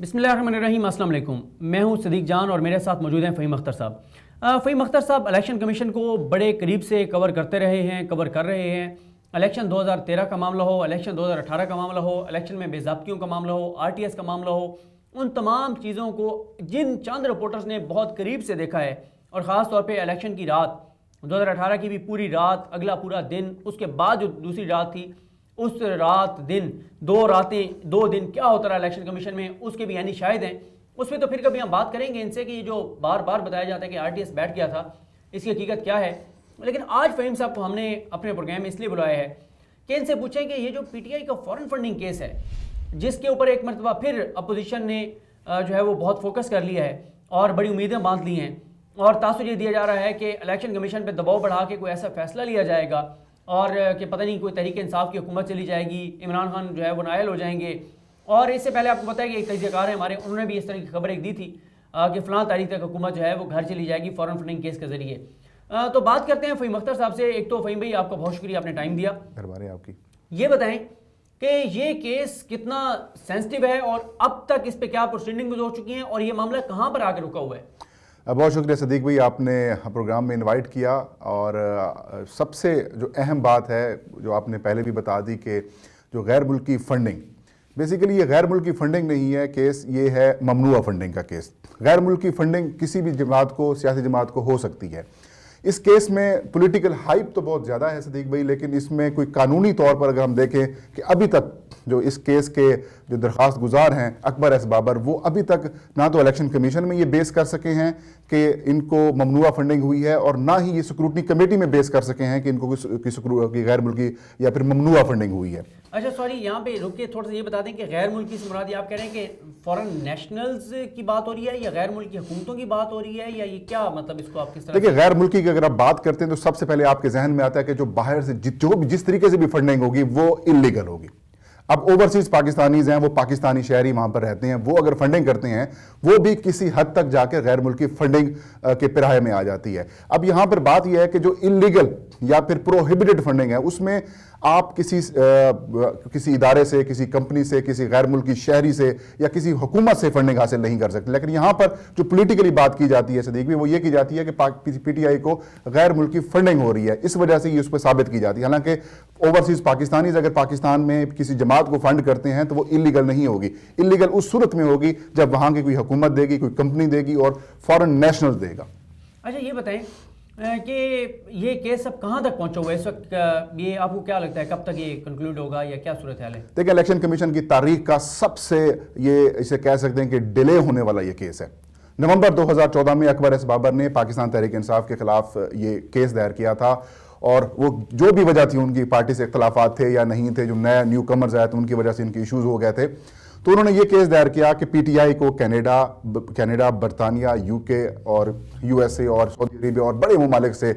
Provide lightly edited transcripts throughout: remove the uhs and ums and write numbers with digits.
بسم اللہ الرحمن الرحیم، السلام علیکم۔ میں ہوں صدیق جان اور میرے ساتھ موجود ہیں فہیم اختر صاحب۔ فہیم اختر صاحب الیکشن کمیشن کو بڑے قریب سے کور کرتے رہے ہیں، کور کر رہے ہیں۔ الیکشن 2013 کا معاملہ ہو، الیکشن 2018 کا معاملہ ہو، الیکشن میں بے ضابطگیوں کا معاملہ ہو، RTS کا معاملہ ہو، ان تمام چیزوں کو جن چند رپورٹرز نے بہت قریب سے دیکھا ہے، اور خاص طور پہ الیکشن کی رات 2018 کی بھی پوری رات، اگلا پورا دن، اس کے بعد جو دوسری رات تھی، اس رات دن، دو راتیں، 2 دن کیا ہوتا رہا الیکشن کمیشن میں، اس کے بھی یعنی شاہد ہیں۔ اس پہ تو پھر کبھی ہم بات کریں گے ان سے کہ یہ جو بار بار بتایا جاتا ہے کہ RTS بیٹھ گیا تھا، اس کی حقیقت کیا ہے۔ لیکن آج فہیم صاحب کو ہم نے اپنے پروگرام میں اس لیے بلایا ہے کہ ان سے پوچھیں کہ یہ جو PTI کا فورن فنڈنگ کیس ہے، جس کے اوپر ایک مرتبہ پھر اپوزیشن نے جو ہے وہ بہت فوکس کر لیا ہے اور بڑی امیدیں باندھ لی ہیں، اور تاثر یہ دیا جا رہا ہے کہ الیکشن کمیشن پہ دباؤ بڑھا کے کوئی ایسا فیصلہ لیا جائے گا اور کہ پتہ نہیں کوئی تحریک انصاف کی حکومت چلی جائے گی، عمران خان جو ہے وہ نائل ہو جائیں گے۔ اور اس سے پہلے آپ کو پتہ ہے کہ ایک تجزیہ کار ہے ہمارے، انہوں نے بھی اس طرح کی خبر ایک دی تھی کہ فلاں تاریخ تک حکومت جو ہے وہ گھر چلی جائے گی فورن فنڈنگ کیس کے ذریعے۔ تو بات کرتے ہیں فہیم اختر صاحب سے۔ ایک تو فہیم بھائی آپ کا بہت شکریہ، آپ نے ٹائم دیا۔ دربارے آپ کی یہ بتائیں کہ یہ کیس کتنا سینسٹیو ہے اور اب تک اس پہ کیا پروسیڈنگز ہو چکی ہیں اور یہ معاملہ کہاں پر آ کے رکا ہوا ہے؟ بہت شکریہ صدیق بھائی، آپ نے پروگرام میں انوائٹ کیا، اور سب سے جو اہم بات ہے جو آپ نے پہلے بھی بتا دی کہ جو غیر ملکی فنڈنگ، بیسیکلی یہ غیر ملکی فنڈنگ نہیں ہے کیس، یہ ہے ممنوعہ فنڈنگ کا کیس۔ غیر ملکی فنڈنگ کسی بھی جماعت کو، سیاسی جماعت کو ہو سکتی ہے۔ اس کیس میں پولیٹیکل ہائپ تو بہت زیادہ ہے صدیق بھائی، لیکن اس میں کوئی قانونی طور پر اگر ہم دیکھیں کہ ابھی تک جو اس کیس کے جو درخواست گزار ہیں اکبر ایس بابر، وہ ابھی تک نہ تو الیکشن کمیشن میں یہ بیس کر سکے ہیں کہ ان کو ممنوعہ فنڈنگ ہوئی ہے، اور نہ ہی یہ سکروٹنی کمیٹی میں بیس کر سکے ہیں کہ ان کو کی غیر ملکی یا پھر ممنوعہ فنڈنگ ہوئی ہے۔ اچھا سوری، یہاں پہ رک کے تھوڑا سا یہ بتا دیں کہ غیر ملکی سے مراد آپ کہہ رہے ہیں کہ فورن نیشنلز کی بات ہو رہی ہے یا غیر ملکی حکومتوں کی بات ہو رہی ہے، یا یہ کیا مطلب اس کو آپ کس طرح؟ دیکھیں، غیر ملکی کی اگر آپ بات کرتے ہیں تو سب سے پہلے آپ کے ذہن میں آتا ہے کہ جو باہر سے جس طریقے سے بھی فنڈنگ ہوگی وہ انلیگل ہوگی۔ اب اوورسیز پاکستانیز ہیں، وہ پاکستانی شہری وہاں پر رہتے ہیں، وہ اگر فنڈنگ کرتے ہیں وہ بھی کسی حد تک جا کے غیر ملکی فنڈنگ کے پرائے میں آ جاتی ہے۔ اب یہاں پر بات یہ ہے کہ جو انلیگل یا پھر پروہیبٹڈ فنڈنگ ہے، اس میں آپ کسی ادارے سے، کسی کمپنی سے، کسی غیر ملکی شہری سے یا کسی حکومت سے فنڈنگ حاصل نہیں کر سکتے۔ لیکن یہاں پر جو پولیٹیکلی بات کی جاتی ہے صدیق بھی، وہ یہ کی جاتی ہے کہ PTI کو غیر ملکی فنڈنگ ہو رہی ہے، اس وجہ سے یہ اس پہ ثابت کی جاتی ہے۔ حالانکہ اوورسیز پاکستانیز اگر پاکستان میں کسی جماعت کو فنڈ کرتے ہیں تو وہ انلیگل نہیں ہوگی۔ انلیگل اس صورت میں ہوگی جب وہاں کی کوئی حکومت دے گی، کوئی کمپنی دے گی اور فورن نیشنل دے گا۔ اچھا یہ بتائیں کہ یہ کیس اب کہاں تک پہنچا ہوا ہے اس وقت؟ یہ آپ کو کیا لگتا ہے کب تک یہ کنکلوڈ ہوگا یا کیا صورتحال ہے؟ دیکھیں، الیکشن کمیشن کی تاریخ کا سب سے یہ اسے کہہ سکتے ہیں کہ ڈیلے ہونے والا یہ کیس ہے۔ نومبر 2014 میں اکبر ایس بابر نے پاکستان تحریک انصاف کے خلاف یہ کیس دائر کیا تھا، اور وہ جو بھی وجہ تھی، ان کی پارٹی سے اختلافات تھے یا نہیں تھے، جو نیو کمرز آئے تھے ان کی وجہ سے ان کے ایشوز ہو گئے تھے، تو انہوں نے یہ کیس دائر کیا کہ PTI کو کینیڈا، برطانیہ، UK اور USA اور سعودی عربیہ اور بڑے ممالک سے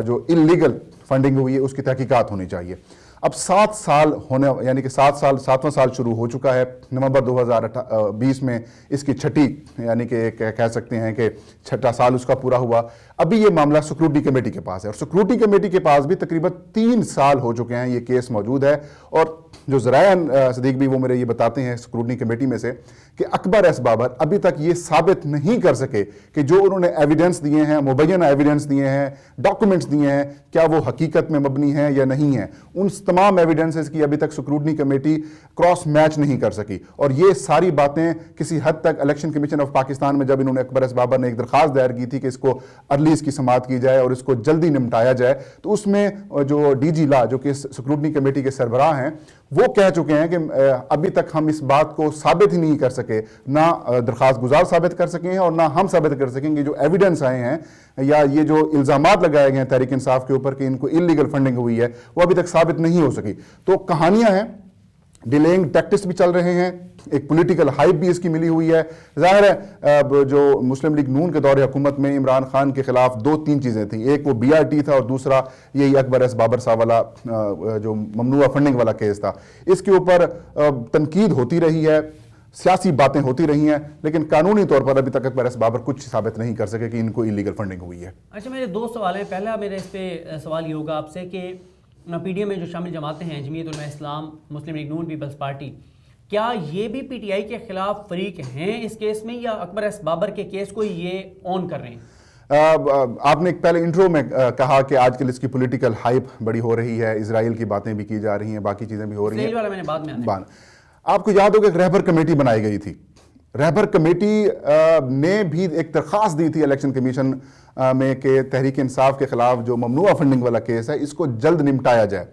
جو انلیگل فنڈنگ ہوئی ہے اس کی تحقیقات ہونی چاہیے۔ اب 7 سال ہونے، یعنی کہ 7واں سال شروع ہو چکا ہے۔ نومبر 2020 میں اس کی چھٹی، یعنی کہ کہہ سکتے ہیں کہ 6واں سال اس کا پورا ہوا۔ ابھی یہ معاملہ سکروٹنی کمیٹی کے پاس ہے، اور سکروٹنی کمیٹی کے پاس بھی تقریباً 3 سال ہو چکے ہیں یہ کیس موجود ہے۔ اور جو ذرائع صدیق بھی وہ میرے یہ بتاتے ہیں سکروٹنی کمیٹی میں سے کہ اکبر ایس بابر ابھی تک یہ ثابت نہیں کر سکے کہ جو انہوں نے ایویڈنس دیے ہیں، مبینہ ایویڈنس دیے ہیں، ڈاکومنٹس دیے ہیں، کیا وہ حقیقت میں مبنی ہیں یا نہیں ہیں۔ ان تمام ایویڈنسز کی ابھی تک سکروٹنی کمیٹی کراس میچ نہیں کر سکی، اور یہ ساری باتیں کسی حد تک الیکشن کمیشن آف پاکستان میں جب انہوں نے اکبر ایس بابر نے ایک درخواست دائر کی تھی کہ اس کو ارلی اس کی سماعت کی جائے اور اس کو جلدی نمٹایا جائے، تو اس میں جو DG لا جو کہ سکروٹنی کمیٹی کے سربراہ ہیں، وہ کہہ چکے ہیں کہ ابھی تک ہم اس بات کو ثابت ہی نہیں کر سکے، نہ درخواست گزار ثابت کر سکے ہیں اور نہ ہم ثابت کر سکیں کہ جو ایویڈنس آئے ہیں یا یہ جو الزامات لگائے گئے ہیں تحریک انصاف کے اوپر کہ ان کو انلیگل فنڈنگ ہوئی ہے، وہ ابھی تک ثابت نہیں ہو سکی۔ تو کہانیاں ہیں، ڈیلیئنگ ٹیکٹس بھی چل رہے ہیں، ایک پولیٹیکل ہائپ بھی اس کی ملی ہوئی ہے۔ ظاہر ہے جو مسلم لیگ نون کے دور حکومت میں عمران خان کے خلاف 2-3 چیزیں تھیں، ایک وہ BRT تھا اور دوسرا یہی اکبر ایس بابر صاحب والا جو ممنوعہ فنڈنگ والا کیس تھا۔ اس کے اوپر تنقید ہوتی رہی ہے، سیاسی باتیں ہوتی رہی ہیں، لیکن قانونی طور پر ابھی تک اکبر ایس بابر کچھ ثابت نہیں کر سکے کہ ان کو انلیگل فنڈنگ ہوئی ہے۔ اچھا میرے 2 سوال ہیں۔ پہلا میرا اس پہ سوال یہ ہوگا آپ سے کہ PDM میں جو شامل جماعتیں ہیں، جمعیت علماء اسلام، مسلم لیگ نون، پیپلز پارٹی، کیا یہ بھی پی ٹی آئی کے خلاف فریق ہیں اس کیس میں، یا اکبر ایس بابر کے کیس کو یہ آن کر رہے ہیں؟ آپ نے پہلے انٹرو میں کہا کہ آج کل اس کی پولیٹیکل ہائپ بڑی ہو رہی ہے، اسرائیل کی باتیں بھی کی جا رہی ہیں، باقی چیزیں بھی ہو رہی ہیں۔ اسرائیل والا میں نے بعد میں آنا ہے۔ آپ کو یاد ہوگا ایک رہبر کمیٹی بنائی گئی تھی، رہبر کمیٹی نے بھی ایک درخواست دی تھی الیکشن کمیشن میں کہ تحریک انصاف کے خلاف جو ممنوعہ فنڈنگ والا کیس ہے اس کو جلد نمٹایا جائے،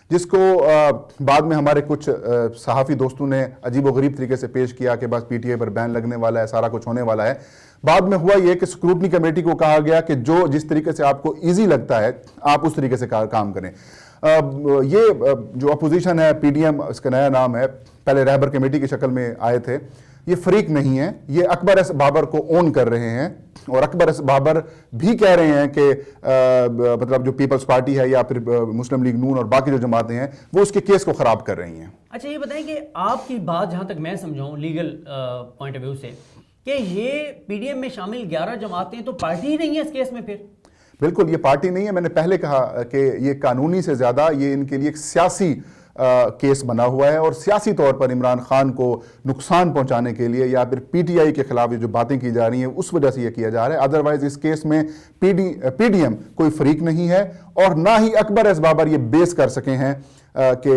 جس کو بعد میں ہمارے کچھ صحافی دوستوں نے عجیب و غریب طریقے سے پیش کیا کہ بس پی ٹی آئی پر بین لگنے والا ہے، سارا کچھ ہونے والا ہے۔ بعد میں ہوا یہ کہ سکروٹنی کمیٹی کو کہا گیا کہ جس طریقے سے آپ کو ایزی لگتا ہے آپ اس طریقے سے کام کریں۔ یہ جو اپوزیشن ہے، پی ڈی ایم اس کا نیا نام ہے، پہلے رہبر کمیٹی کی شکل میں آئے تھے، یہ فریق نہیں ہے، یہ اکبر ایس بابر کو اون کر رہے ہیں، اور اکبر ایس بابر بھی کہہ رہے ہیں کہ مطلب جو پیپلز پارٹی ہے یا پھر مسلم لیگ نون اور باقی جو جماعتیں ہیں وہ اس کے کیس کو خراب کر رہی ہیں۔ اچھا یہ بتائیں کہ آپ کی بات جہاں تک میں سمجھاؤں لیگل پوائنٹ آف ویو سے، کہ یہ پی ڈی ایم میں شامل 11 جماعتیں تو پارٹی ہی نہیں ہے اس کیس میں؟ پھر بالکل یہ پارٹی نہیں ہے، میں نے پہلے کہا کہ یہ قانونی سے زیادہ یہ ان کے لیے ایک سیاسی کیس بنا ہوا ہے، اور سیاسی طور پر عمران خان کو نقصان پہنچانے کے لیے یا پھر پی ٹی آئی کے خلاف جو باتیں کی جا رہی ہیں اس وجہ سے یہ کیا جا رہا ہے۔ ادروائز اس کیس میں پی ڈی ایم کوئی فریق نہیں ہے، اور نہ ہی اکبر ایس بابر یہ بیس کر سکے ہیں کہ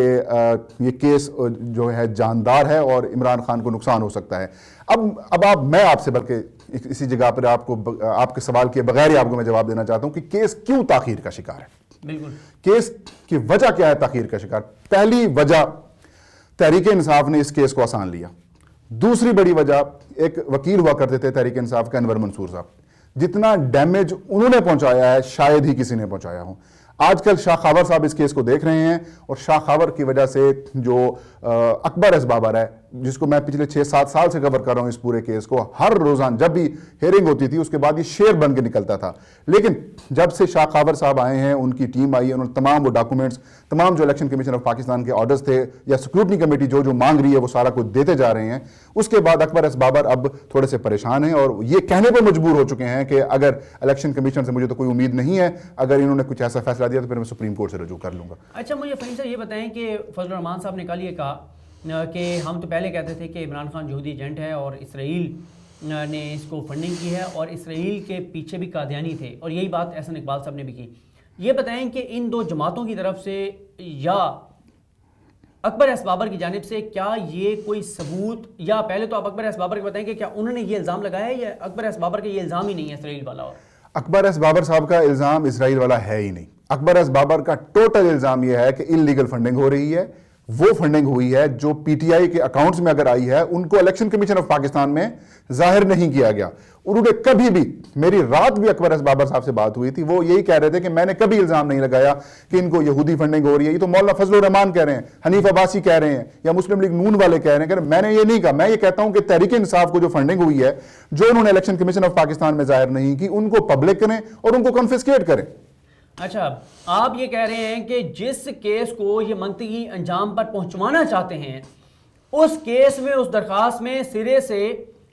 یہ کیس جو ہے جاندار ہے اور عمران خان کو نقصان ہو سکتا ہے۔ اب میں آپ سے بلکہ اسی جگہ پر آپ کے سوال کے بغیر ہی آپ کو میں جواب دینا چاہتا ہوں کہ کیس کیوں تاخیر کا شکار ہے۔ بالکل، کیس کی وجہ کیا ہے تاخیر کا شکار؟ پہلی وجہ تحریک انصاف نے اس کیس کو آسان لیا۔ دوسری بڑی وجہ، ایک وکیل ہوا کرتے تھے تحریک انصاف کا انور منصور صاحب، جتنا ڈیمیج انہوں نے پہنچایا ہے شاید ہی کسی نے پہنچایا ہو۔ آج کل شاہ خاور صاحب اس کیس کو دیکھ رہے ہیں، اور شاہ خاور کی وجہ سے جو اکبر ایس بابر ہے، جس کو میں پچھلے 6-7 سال سے کور کر رہا ہوں اس پورے کیس کو، ہر روزانہ جب بھی ہیئرنگ ہوتی تھی اس کے بعد یہ شیر بن کے نکلتا تھا، لیکن جب سے شاہ خاور صاحب آئے ہیں، ان کی ٹیم آئی ہے، انہوں نے تمام وہ ڈاکومنٹس، تمام جو الیکشن کمیشن آف پاکستان کے آرڈرز تھے یا سکروٹنی کمیٹی جو مانگ رہی ہے وہ سارا کچھ دیتے جا رہے ہیں۔ اس کے بعد اکبر ایس بابر اب تھوڑے سے پریشان ہیں، اور یہ کہنے پر مجبور ہو چکے ہیں کہ اگر الیکشن کمیشن سے مجھے تو کوئی امید نہیں ہے، اگر انہوں نے کچھ ایسا فیصلہ دیا تو پھر میں سپریم کورٹ سے رجوع کر لوں گا۔ اچھا مجھے فہیم صاحب یہ بتائیں کہ فضل الرحمان صاحب نے کل یہ کہا کہ ہم تو پہلے کہتے تھے کہ عمران خان یہودی ایجنٹ ہے اور اسرائیل نے اس کو فنڈنگ کی ہے، اور اسرائیل کے پیچھے بھی قادیانی تھے، اور یہی بات احسن اقبال صاحب نے بھی کی۔ یہ بتائیں کہ ان دو جماعتوں کی طرف سے یا اکبر ایس بابر کی جانب سے کیا یہ کوئی ثبوت، یا پہلے تو آپ اکبر ایس بابر کو بتائیں کہ کیا انہوں نے یہ الزام لگایا ہے، یا اکبر ایس بابر کا یہ الزام ہی نہیں ہے اسرائیل والا؟ اور اکبر ایس بابر صاحب کا الزام اسرائیل والا ہے ہی نہیں۔ اکبر ایس بابر کا ٹوٹل الزام یہ ہے کہ انلیگل فنڈنگ ہو رہی ہے، وہ فنڈنگ ہوئی ہے جو پی ٹی آئی کے اکاؤنٹس میں اگر آئی ہے ان کو الیکشن کمیشن آف پاکستان میں ظاہر نہیں کیا گیا۔ انہوں نے کبھی بھی، میری رات بھی اکبر ایس بابر صاحب سے بات ہوئی تھی، وہ یہی کہہ رہے تھے کہ میں نے کبھی الزام نہیں لگایا کہ ان کو یہودی فنڈنگ ہو رہی ہے، یہ تو مولانا فضل الرحمان کہہ رہے ہیں، حنیف عباسی کہہ رہے ہیں، یا مسلم لیگ نون والے کہہ رہے ہیں، کہ میں نے یہ نہیں کہا۔ میں یہ کہتا ہوں کہ تحریک انصاف کو جو فنڈنگ ہوئی ہے جو انہوں نے الیکشن کمیشن آف پاکستان میں ظاہر نہیں کی، ان کو پبلک کریں اور ان کو کنفسکیٹ کریں۔ اچھا آپ یہ کہہ رہے ہیں کہ جس کیس کو یہ منطقی انجام پر پہنچوانا چاہتے ہیں، اس کیس میں، اس درخواست میں سرے سے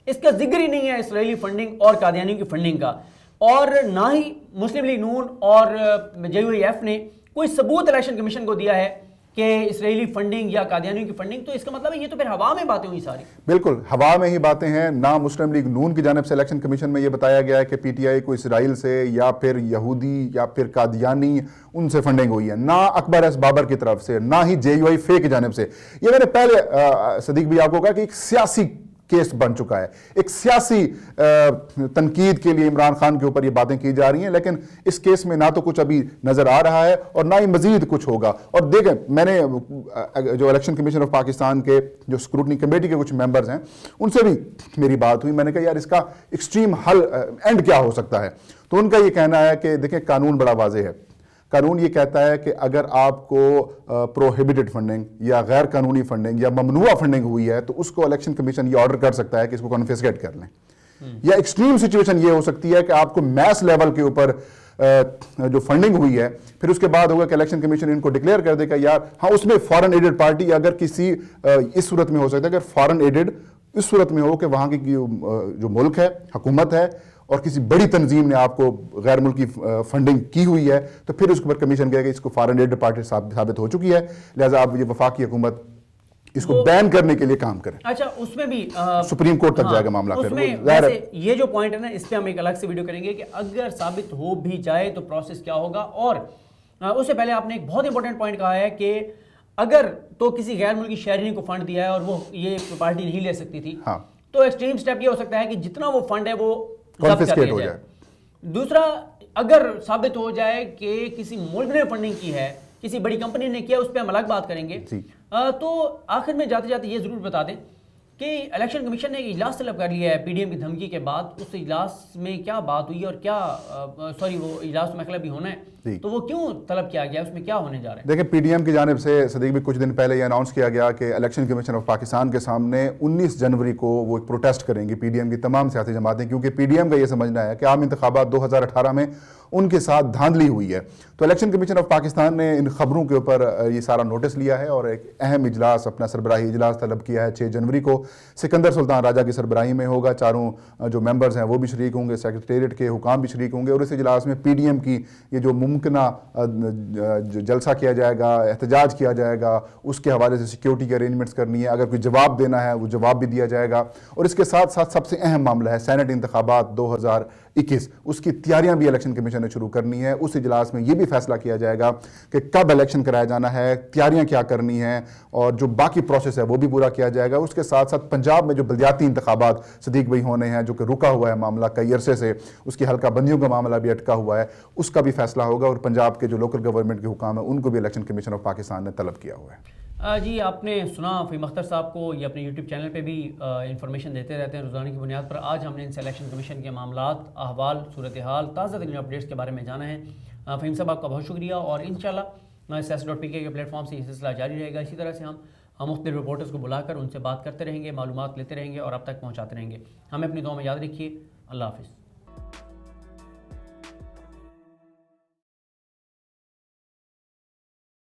اس کا ذکر ہی نہیں ہے اسرائیلی فنڈنگ اور قادیانیوں کی فنڈنگ کا، اور نہ ہی مسلم لیگ نون اور جے یو ایف نے کوئی ثبوت الیکشن کمیشن کو دیا ہے کہ اسرائیلی فنڈنگ یا قادیانیوں کی فنڈنگ، تو اس کا مطلب ہے یہ تو پھر ہوا میں باتیں ہوئی ساری۔ بالکل ہوا میں ہی باتیں ہیں۔ نہ مسلم لیگ نون کی جانب سے الیکشن کمیشن میں یہ بتایا گیا ہے کہ پی ٹی آئی کو اسرائیل سے یا پھر یہودی یا پھر قادیانی ان سے فنڈنگ ہوئی ہے، نہ اکبر ایس بابر کی طرف سے، نہ ہی جے یو آئی فے کی جانب سے۔ یہ میں نے پہلے صدیق بھی آپ کو کہا کہ ایک سیاسی کیس بن چکا ہے، ایک سیاسی تنقید کے لیے عمران خان کے اوپر یہ باتیں کی جا رہی ہیں، لیکن اس کیس میں نہ تو کچھ ابھی نظر آ رہا ہے اور نہ ہی مزید کچھ ہوگا۔ اور دیکھیں، میں نے جو الیکشن کمیشن آف پاکستان کے جو سکروٹنی کمیٹی کے کچھ ممبرز ہیں ان سے بھی میری بات ہوئی، میں نے کہا یار اس کا ایکسٹریم حل اینڈ کیا ہو سکتا ہے؟ تو ان کا یہ کہنا ہے کہ دیکھیں قانون بڑا واضح ہے، قانون یہ کہتا ہے کہ اگر آپ کو پروہیبٹڈ فنڈنگ یا غیر قانونی فنڈنگ یا ممنوعہ فنڈنگ ہوئی ہے تو اس کو الیکشن کمیشن یہ آرڈر کر سکتا ہے کہ اس کو کنفسکیٹ کر لیں، یا ایکسٹریم سچویشن یہ ہو سکتی ہے کہ آپ کو میس لیول کے اوپر جو فنڈنگ ہوئی ہے، پھر اس کے بعد ہوگا کہ الیکشن کمیشن ان کو ڈکلیئر کر دے گا یار ہاں اس میں فارن ایڈڈ پارٹی اگر کسی اس صورت میں ہو سکتا ہے اگر فارن ایڈڈ اس صورت میں ہو کہ وہاں کی جو ملک ہے، حکومت ہے، اور کسی بڑی تنظیم نے آپ کو غیر ملکی فنڈنگ کی ہوئی ہے، تو پھر اس کے اوپر کمیشن کہے کہ اس کو فارن ایڈ پارٹی ثابت ہو چکی ہے، لہٰذا اب یہ وفاقی حکومت اس کو بین کرنے کے لیے کام کریں. اچھا اس میں بھی سپریم کورٹ تک جائے گا معاملہ. اس میں ویسے یہ جو پوائنٹ ہے نا اس پہ ہم ایک الگ سے ویڈیو کریں گے کہ اگر ثابت ہو بھی جائے تو پروسیس کیا ہوگا. اور اس سے پہلے آپ نے ایک بہت امپورٹنٹ پوائنٹ کہا ہے کہ اگر تو کسی غیر ملکی شہری کو فنڈ دیا ہے اور وہ یہ پارٹی نہیں لے سکتی تھی تو ایکسٹریم سٹیپ یہ ہو سکتا ہے کہ جتنا وہ فنڈ ہے وہ ضبط کر لیا جائے. دوسرا اگر ثابت ہو جائے کہ کسی ملک نے فنڈنگ کی ہے, کسی بڑی کمپنی نے کیا, اس پہ ہم الگ بات کریں گے. تو آخر میں جاتے جاتے یہ ضرور بتا دیں کہ الیکشن کمیشن نے ایک اجلاس طلب کر لیا ہے پی ڈی ایم کی دھمکی کے بعد. اس اجلاس میں کیا بات ہوئی اور کیا وہ اجلاس میں بھی ہونا ہے تو وہ کیوں طلب کیا گیا, اس میں کیا ہونے جا رہا ہے؟ دیکھیں پی ڈی ایم کی جانب سے صدیق بھی کچھ دن پہلے یہ اناؤنس کیا گیا کہ الیکشن کمیشن آف پاکستان کے سامنے 19 جنوری کو وہ ایک پروٹیسٹ کریں گے پی ڈی ایم کی تمام سیاسی جماعتیں, کیونکہ پی ڈی ایم کا یہ سمجھنا ہے کہ عام انتخابات 2018 میں ان کے ساتھ دھاندلی ہوئی ہے. تو الیکشن کمیشن آف پاکستان نے ان خبروں کے اوپر یہ سارا نوٹس لیا ہے اور ایک اہم اجلاس, اپنا سربراہی اجلاس طلب کیا ہے 6 جنوری کو. سکندر سلطان راجہ کی سربراہی میں ہوگا, چاروں جو ممبرز ہیں وہ بھی شریک ہوں گے, سیکریٹریٹ کے حکام بھی شریک ہوں گے, اور اس اجلاس میں پی ڈی ایم کی یہ جو ممکنہ جلسہ کیا جائے گا, احتجاج کیا جائے گا, اس کے حوالے سے سیکیورٹی کے ارینجمنٹس کرنی ہے, اگر کوئی جواب دینا ہے وہ جواب بھی دیا جائے گا. اور اس کے ساتھ ساتھ سب سے اہم معاملہ ہے سینٹ انتخابات 2021, اس کی تیاریاں بھی الیکشن کمیشن نے شروع کرنی ہے. اس اجلاس میں یہ بھی فیصلہ کیا جائے گا کہ کب الیکشن کرایا جانا ہے, تیاریاں کیا کرنی ہیں, اور جو باقی پروسیس ہے وہ بھی پورا کیا جائے گا. اس کے ساتھ ساتھ پنجاب میں جو بلدیاتی انتخابات صدیق بھائی ہونے ہیں, جو کہ رکا ہوا ہے معاملہ کئی عرصے سے, اس کی حلقہ بندیوں کا معاملہ بھی اٹکا ہوا ہے, اس کا بھی فیصلہ ہوگا. اور پنجاب کے جو لوکل گورنمنٹ کے حکام ہیں ان کو بھی الیکشن کمیشن آف پاکستان نے طلب کیا ہوا ہے. جی آپ نے سنا فہیم اختر صاحب کو, یہ اپنے یوٹیوب چینل پہ بھی انفارمیشن دیتے رہتے ہیں روزانہ کی بنیاد پر. آج ہم نے ان سے الیکشن کمیشن کے معاملات, احوال, صورتحال, تازہ ترین اپڈیٹس کے بارے میں جانا ہے. فہیم صاحب آپ کا بہت شکریہ, اور انشاءاللہ سیاست.pk کے پلیٹ فارم سے یہ سلسلہ جاری رہے گا. اسی طرح سے ہم مختلف رپورٹرز کو بلا کر ان سے بات کرتے رہیں گے, معلومات لیتے رہیں گے اور اب تک پہنچاتے رہیں گے. ہمیں اپنی دعا میں یاد رکھیے. اللہ حافظ.